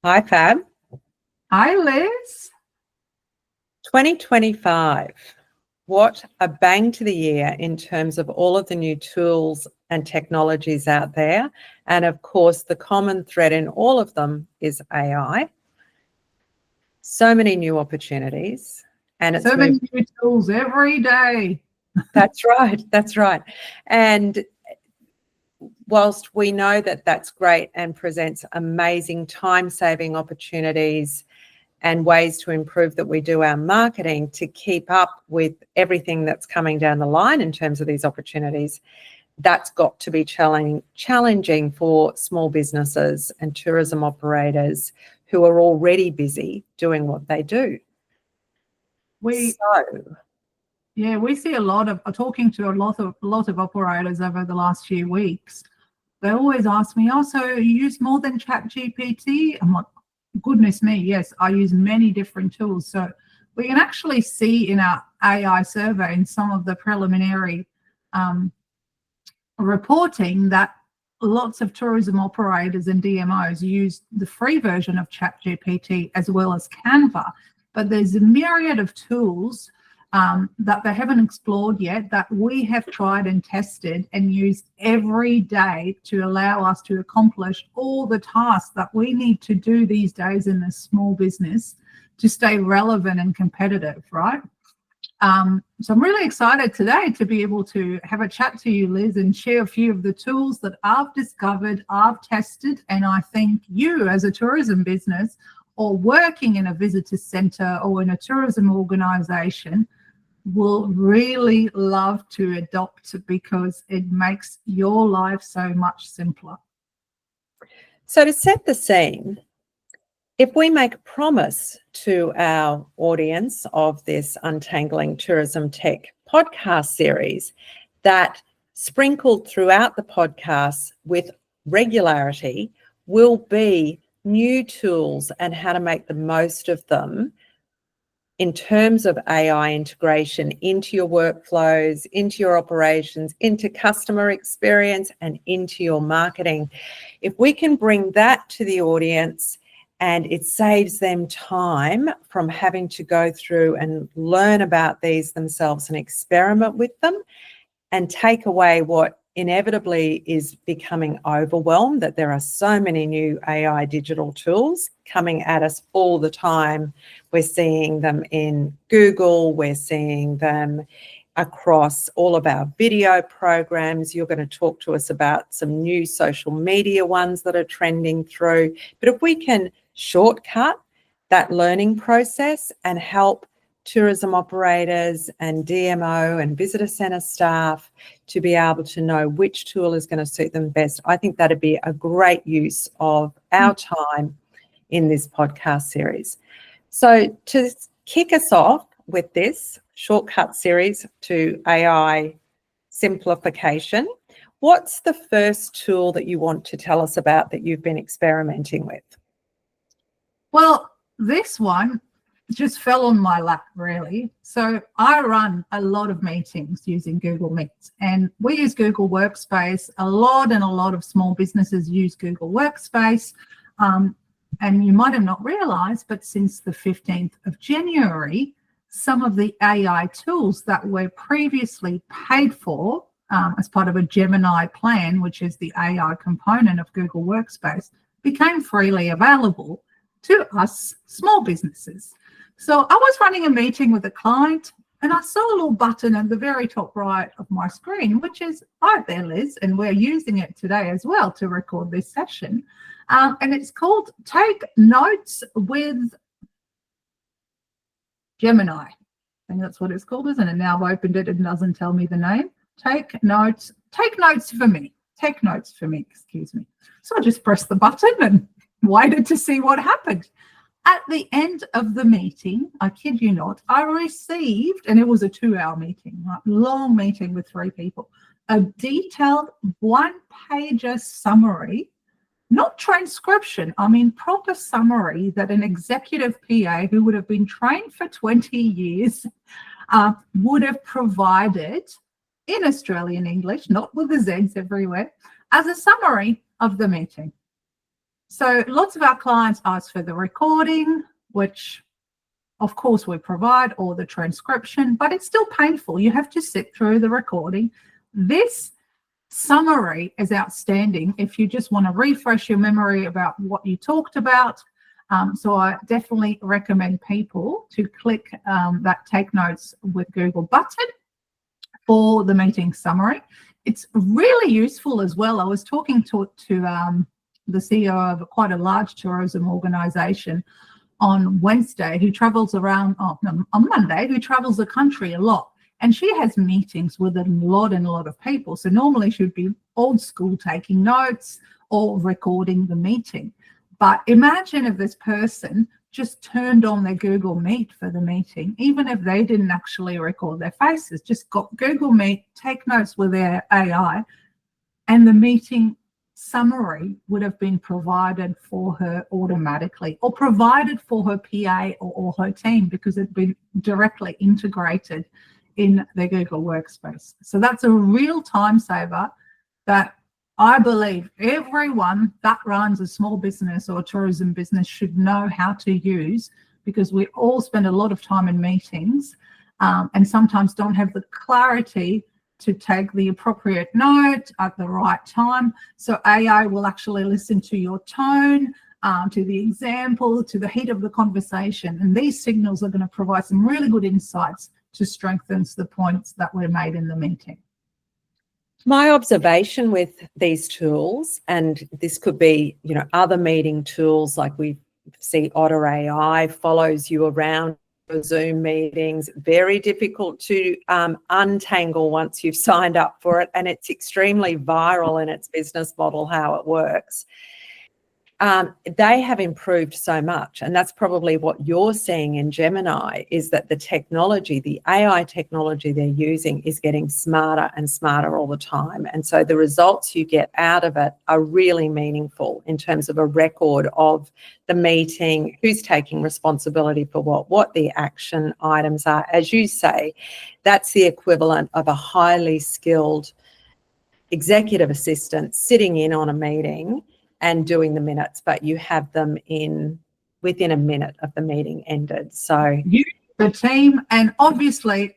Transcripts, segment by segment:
Hi, Fab. Hi, Liz. 2025. What a bang to the year in terms of all of the new tools and technologies out there. And of course, the common thread in all of them is AI. So many new opportunities. And it's so many new tools every day. That's right. That's right. And whilst we know that that's great and presents amazing time-saving opportunities and ways to improve that we do our marketing to keep up with everything that's coming down the line in terms of these opportunities, that's got to be challenging for small businesses and tourism operators who are already busy doing what they do. We see a lot of talking to a lot of operators over the last few weeks. They always ask me, "Oh, so you use more than ChatGPT?" I'm like, goodness me, yes, I use many different tools. So we can actually see in our AI survey in some of the preliminary reporting that lots of tourism operators and DMOs use the free version of ChatGPT as well as Canva. But there's a myriad of tools that they haven't explored yet that we have tried and tested and used every day to allow us to accomplish all the tasks that we need to do these days in a small business to stay relevant and competitive, right? So I'm really excited today to be able to have a chat to you, Liz, and share a few of the tools that I've discovered, I've tested, and I think you as a tourism business or working in a visitor centre or in a tourism organisation will really love to adopt because it makes your life so much simpler. So to set the scene, if we make a promise to our audience of this Untangling Tourism Tech podcast series that sprinkled throughout the podcast with regularity will be new tools and how to make the most of them in terms of AI integration into your workflows, into your operations, into customer experience, and into your marketing. If we can bring that to the audience and it saves them time from having to go through and learn about these themselves and experiment with them and take away what inevitably is becoming overwhelmed, that there are so many new AI digital tools coming at us all the time. We're seeing them in Google, we're seeing them across all of our video programs. You're going to talk to us about some new social media ones that are trending through. But if we can shortcut that learning process and help tourism operators and DMO and visitor centre staff to be able to know which tool is going to suit them best, I think that'd be a great use of our time in this podcast series. So to kick us off with this shortcut series to AI simplification, what's the first tool that you want to tell us about that you've been experimenting with? Well, this one just fell on my lap, really. So I run a lot of meetings using Google Meet, and we use Google Workspace a lot, and a lot of small businesses use Google Workspace. And you might have not realized, but since the 15th of January, some of the AI tools that were previously paid for as part of a Gemini plan, which is the AI component of Google Workspace, became freely available to us small businesses. So I was running a meeting with a client and I saw a little button at the very top right of my screen, which is right there, Liz, and we're using it today as well to record this session. And it's called Take Notes with Gemini. I think that's what it's called, isn't it? Now I've opened it and doesn't tell me the name. Take notes for me. Take notes for me, excuse me. So I just pressed the button and waited to see what happened. At the end of the meeting, I kid you not, I received, and it was a 2-hour meeting, right? Long meeting with 3 people, a detailed 1-pager summary, not transcription, I mean proper summary that an executive PA who would have been trained for 20 years would have provided in Australian English, not with the Zs everywhere, as a summary of the meeting. So lots of our clients ask for the recording, which of course we provide, or the transcription, but it's still painful. You have to sit through the recording. This summary is outstanding if you just want to refresh your memory about what you talked about. So I definitely recommend people to click that Take Notes with Google button for the meeting summary. It's really useful as well. I was talking to the CEO of quite a large tourism organisation on Wednesday, who travels around, on Monday, who travels the country a lot. And she has meetings with a lot of people. So normally she'd be old school, taking notes or recording the meeting. But imagine if this person just turned on their Google Meet for the meeting, even if they didn't actually record their faces, just got Google Meet, take notes with their AI, and the meeting summary would have been provided for her automatically, or provided for her PA or her team, because it'd been directly integrated in their Google Workspace. So that's a real time saver that I believe everyone that runs a small business or a tourism business should know how to use, because we all spend a lot of time in meetings and sometimes don't have the clarity to take the appropriate note at the right time. So AI will actually listen to your tone, to the example, to the heat of the conversation. And these signals are going to provide some really good insights to strengthen the points that were made in the meeting. My observation with these tools, and this could be, other meeting tools, like we see Otter AI follows you around Zoom meetings, very difficult to untangle once you've signed up for it, and it's extremely viral in its business model, how it works. They have improved so much, and that's probably what you're seeing in Gemini, is that the technology, the AI technology they're using, is getting smarter and smarter all the time. And so the results you get out of it are really meaningful in terms of a record of the meeting, who's taking responsibility for what the action items are. As you say, that's the equivalent of a highly skilled executive assistant sitting in on a meeting and doing the minutes, but you have them within a minute of the meeting ended. So you, the team, and obviously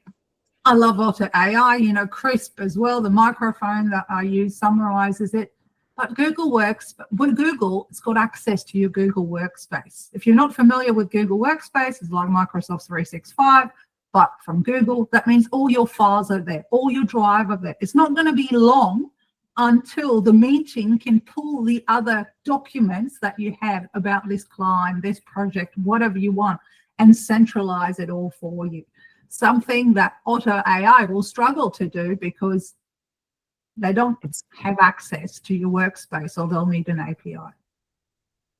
I love Otter AI, Crisp as well, the microphone that I use summarises it. But Google works, with Google, it's got access to your Google Workspace. If you're not familiar with Google Workspace, it's like Microsoft 365, but from Google, that means all your files are there, all your drive are there. It's not going to be long until the meeting can pull the other documents that you have about this client, this project, whatever you want, and centralize it all for you. Something that Otter AI will struggle to do because they don't have access to your workspace, or they'll need an API.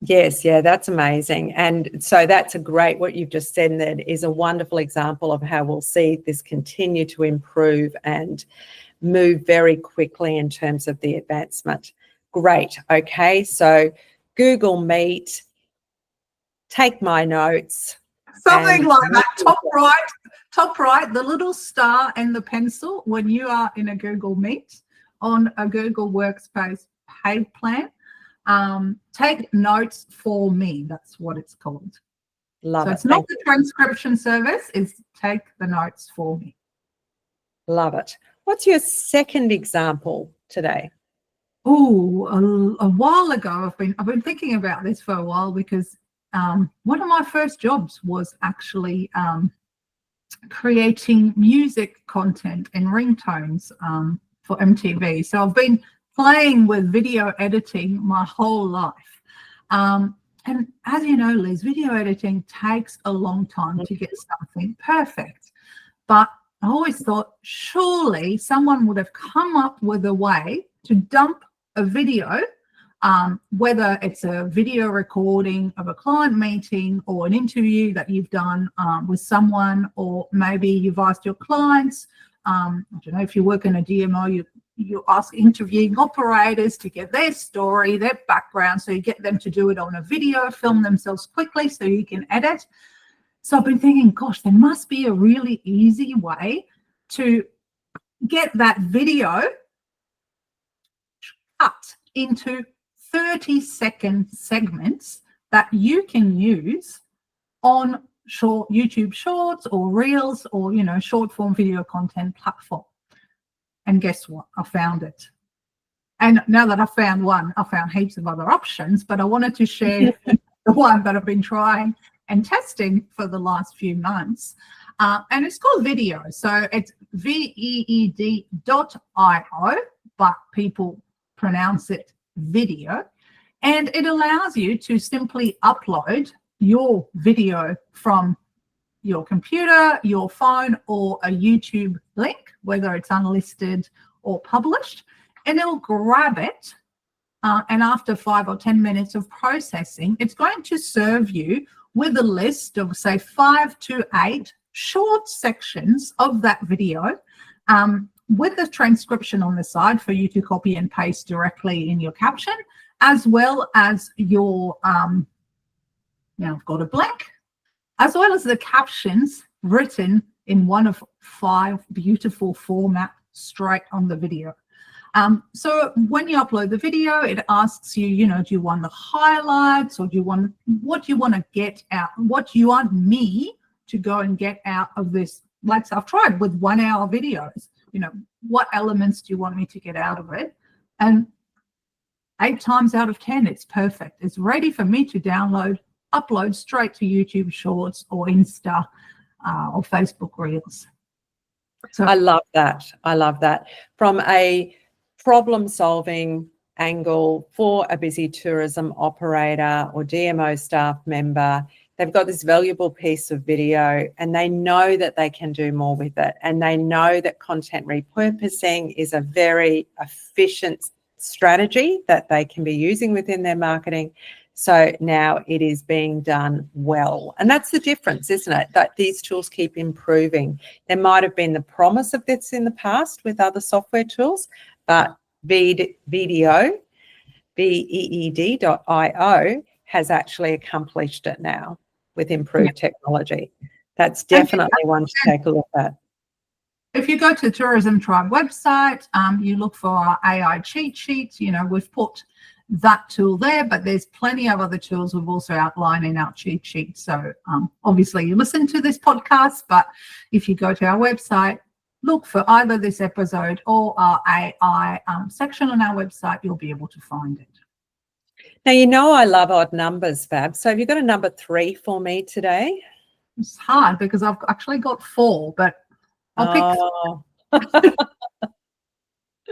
Yes, yeah, that's amazing. And so that's what you've just said, that is a wonderful example of how we'll see this continue to improve and move very quickly in terms of the advancement. Great. Okay, so Google Meet, take my notes. Something like that. Top right, the little star and the pencil when you are in a Google Meet on a Google Workspace paid plan. Take notes for me. That's what it's called. Love it. So it's not the transcription service, it's take the notes for me. Love it. What's your second example today? Oh, a while ago, I've been thinking about this for a while, because one of my first jobs was actually creating music content and ringtones for MTV. So I've been playing with video editing my whole life. And as you know, Liz, video editing takes a long time to get something perfect. But I always thought, surely someone would have come up with a way to dump a video, whether it's a video recording of a client meeting or an interview that you've done with someone, or maybe you've asked your clients, I don't know, if you work in a DMO, you ask interviewing operators to get their story, their background, so you get them to do it on a video, film themselves quickly so you can edit. So I've been thinking, gosh, there must be a really easy way to get that video cut into 30-second segments that you can use on short YouTube shorts or reels or, you know, short form video content platform. And guess what? I found it. And now that I found one, I found heaps of other options, but I wanted to share the one that I've been trying and testing for the last few months. And it's called Video. So it's VEED.io, but people pronounce it video. And it allows you to simply upload your video from your computer, your phone, or a YouTube link, whether it's unlisted or published, and it'll grab it. And after 5 or 10 minutes of processing, it's going to serve you with a list of, say, 5 to 8 short sections of that video, with the transcription on the side for you to copy and paste directly in your caption, as well as your, now I've got a blank, as well as the captions written in one of 5 beautiful formats straight on the video. So when you upload the video, it asks you, you know, do you want the highlights, or do you want, what do you want to get out? What do you want me to go and get out of this? Like I've tried with 1 hour videos, you know, what elements do you want me to get out of it? And 8 times out of 10, it's perfect. It's ready for me to download, upload straight to YouTube Shorts or Insta or Facebook Reels. So I love that. I love that. From a problem-solving angle for a busy tourism operator or DMO staff member, they've got this valuable piece of video and they know that they can do more with it. And they know that content repurposing is a very efficient strategy that they can be using within their marketing. So now it is being done well. And that's the difference, isn't it? That these tools keep improving. There might have been the promise of this in the past with other software tools, but VEED.io has actually accomplished it now with improved technology. That's definitely one to take a look at. If you go to the Tourism Tribe website, you look for our AI cheat sheets. You know, we've put that tool there, but there's plenty of other tools we've also outlined in our cheat sheet. So obviously you listen to this podcast, but if you go to our website, look for either this episode or our AI section on our website, you'll be able to find it. Now, you know I love odd numbers, Fab. So have you got a number 3 for me today? It's hard because I've actually got 4, but I'll pick.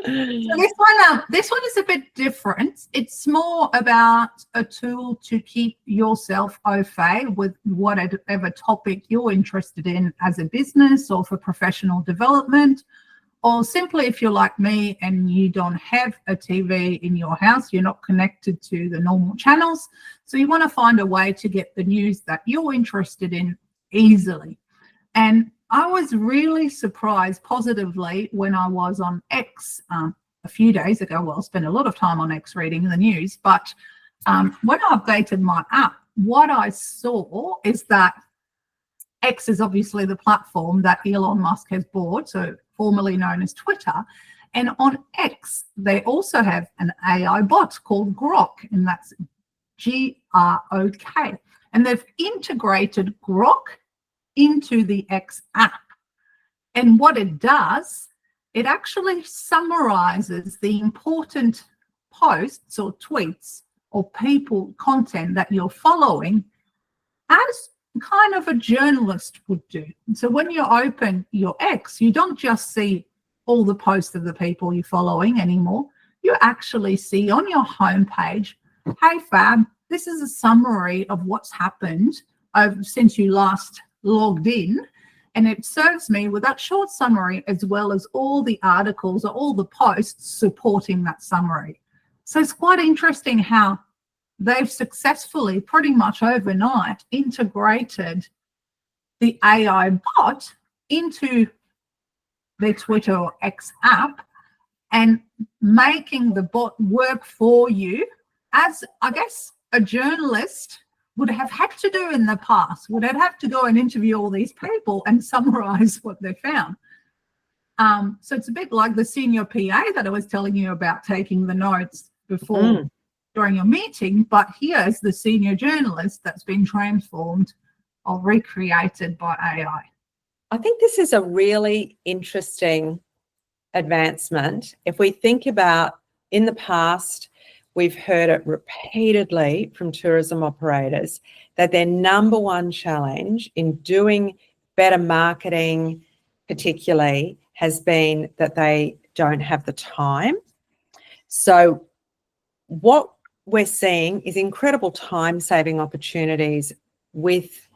So this one is a bit different. It's more about a tool to keep yourself au fait with whatever topic you're interested in as a business or for professional development, or simply if you're like me and you don't have a TV in your house, you're not connected to the normal channels, so you want to find a way to get the news that you're interested in easily. And I was really surprised positively when I was on X a few days ago. Well, I spent a lot of time on X reading the news, but when I updated my app, what I saw is that X is obviously the platform that Elon Musk has bought, so formerly known as Twitter. And on X, they also have an AI bot called Grok, and that's Grok. And they've integrated Grok into the X app. And what it does, it actually summarizes the important posts or tweets or people content that you're following as kind of a journalist would do. So when you open your X, you don't just see all the posts of the people you're following anymore. You actually see on your homepage, hey Fab, this is a summary of what's happened since you last logged in, and it serves me with that short summary as well as all the articles or all the posts supporting that summary. So it's quite interesting how they've successfully, pretty much overnight, integrated the AI bot into their Twitter or X app and making the bot work for you as, I guess, a journalist would have had to do in the past, would have to go and interview all these people and summarize what they found. So it's a bit like the senior PA that I was telling you about, taking the notes before during your meeting, but here's the senior journalist that's been transformed or recreated by AI. I think this is a really interesting advancement. If we think about in the past, we've heard it repeatedly from tourism operators that their number one challenge in doing better marketing, particularly, has been that they don't have the time. So what we're seeing is incredible time-saving opportunities with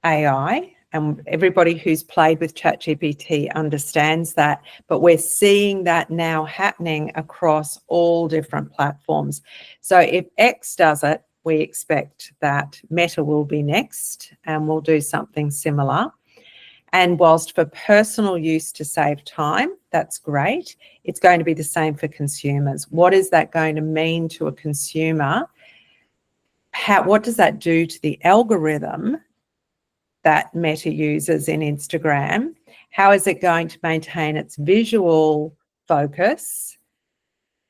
AI, and everybody who's played with ChatGPT understands that, but we're seeing that now happening across all different platforms. So if X does it, we expect that Meta will be next and we'll do something similar. And whilst for personal use to save time, that's great, it's going to be the same for consumers. What is that going to mean to a consumer? What does that do to the algorithm that Meta uses in Instagram? How is it going to maintain its visual focus,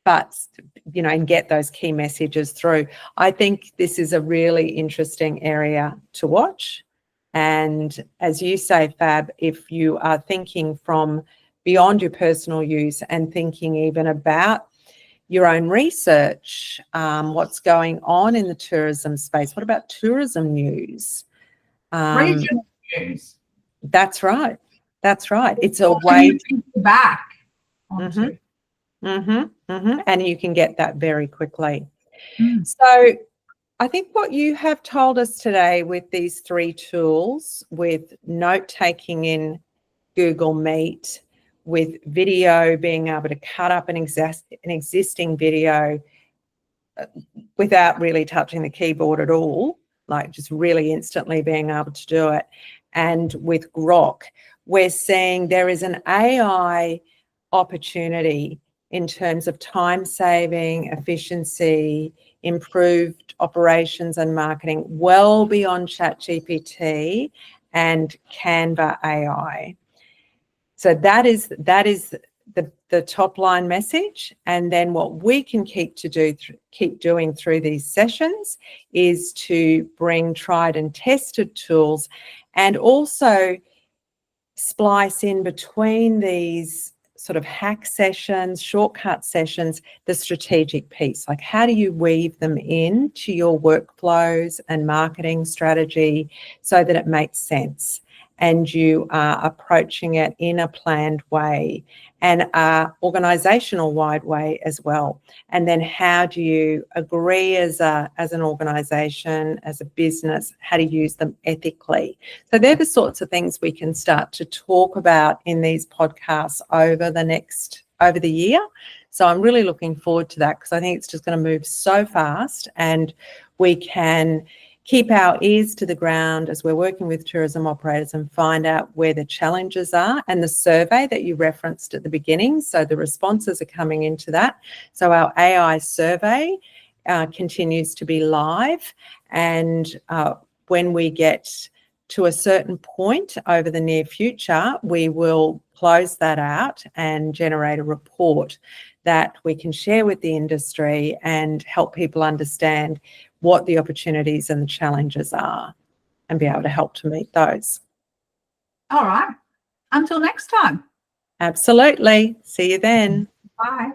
but, and get those key messages through? I think this is a really interesting area to watch. And as you say, Fab, if you are thinking from beyond your personal use and thinking even about your own research, what's going on in the tourism space, what about tourism news? Regional news. That's right. That's right. It's a What way can you think back onto. And you can get that very quickly. Mm. So I think what you have told us today with these 3 tools, with note-taking in Google Meet, with video, being able to cut up an existing video without really touching the keyboard at all, like just really instantly being able to do it. And with Grok, we're seeing there is an AI opportunity in terms of time saving, efficiency, improved operations and marketing, well beyond ChatGPT and Canva AI. So that is the top line message. And then what we can keep doing through these sessions is to bring tried and tested tools and also splice in between these sort of hack sessions, shortcut sessions, the strategic piece. Like, how do you weave them into your workflows and marketing strategy so that it makes sense and you are approaching it in a planned way and an organisational wide way as well? And then how do you agree as an organisation, as a business, how to use them ethically? So they're the sorts of things we can start to talk about in these podcasts over the year. So I'm really looking forward to that, because I think it's just going to move so fast, and we can keep our ears to the ground as we're working with tourism operators and find out where the challenges are. And the survey that you referenced at the beginning, so the responses are coming into that. So our AI survey continues to be live, and when we get to a certain point over the near future, we will close that out and generate a report that we can share with the industry and help people understand what the opportunities and the challenges are and be able to help to meet those. All right. Until next time. Absolutely. See you then. Bye.